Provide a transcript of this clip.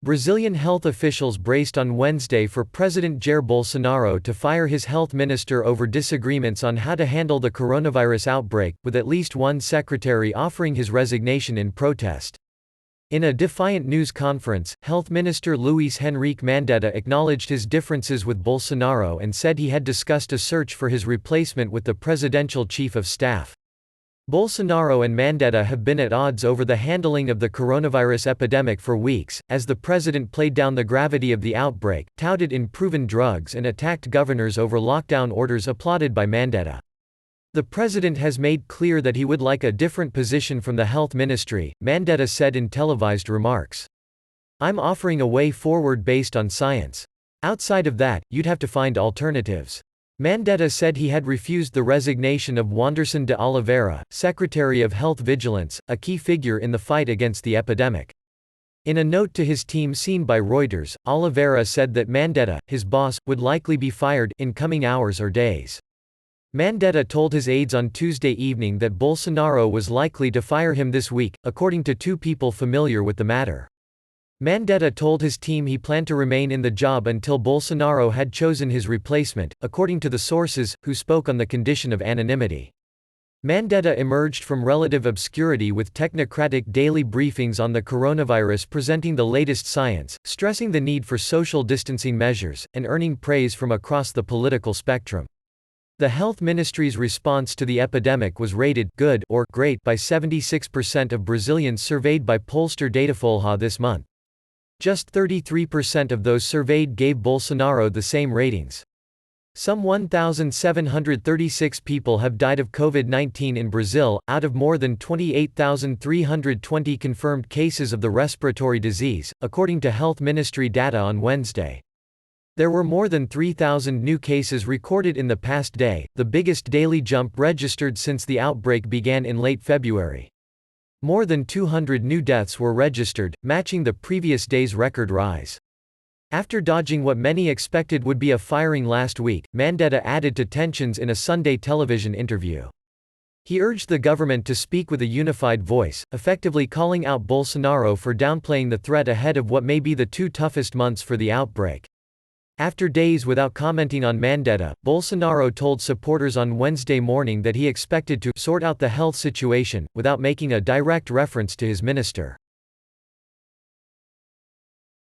Brazilian health officials braced on Wednesday for President Jair Bolsonaro to fire his health minister over disagreements on how to handle the coronavirus outbreak, with at least one secretary offering his resignation in protest. In a defiant news conference, Health Minister Luiz Henrique Mandetta acknowledged his differences with Bolsonaro and said he had discussed a search for his replacement with the presidential chief of staff. Bolsonaro and Mandetta have been at odds over the handling of the coronavirus epidemic for weeks, as the president played down the gravity of the outbreak, touted unproven drugs and attacked governors over lockdown orders applauded by Mandetta. The president has made clear that he would like a different position from the health ministry, Mandetta said in televised remarks. "I'm offering a way forward based on science. Outside of that, you'd have to find alternatives." Mandetta said he had refused the resignation of Wanderson de Oliveira, Secretary of Health Vigilance, a key figure in the fight against the epidemic. In a note to his team seen by Reuters, Oliveira said that Mandetta, his boss, would likely be fired in coming hours or days. Mandetta told his aides on Tuesday evening that Bolsonaro was likely to fire him this week, according to two people familiar with the matter. Mandetta told his team he planned to remain in the job until Bolsonaro had chosen his replacement, according to the sources, who spoke on the condition of anonymity. Mandetta emerged from relative obscurity with technocratic daily briefings on the coronavirus, presenting the latest science, stressing the need for social distancing measures, and earning praise from across the political spectrum. The health ministry's response to the epidemic was rated good or great by 76% of Brazilians surveyed by pollster Datafolha this month. Just 33% of those surveyed gave Bolsonaro the same ratings. Some 1,736 people have died of COVID-19 in Brazil, out of more than 28,320 confirmed cases of the respiratory disease, according to health ministry data on Wednesday. There were more than 3,000 new cases recorded in the past day, the biggest daily jump registered since the outbreak began in late February. More than 200 new deaths were registered, matching the previous day's record rise. After dodging what many expected would be a firing last week, Mandetta added to tensions in a Sunday television interview. He urged the government to speak with a unified voice, effectively calling out Bolsonaro for downplaying the threat ahead of what may be the two toughest months for the outbreak. After days without commenting on Mandetta, Bolsonaro told supporters on Wednesday morning that he expected to sort out the health situation, without making a direct reference to his minister.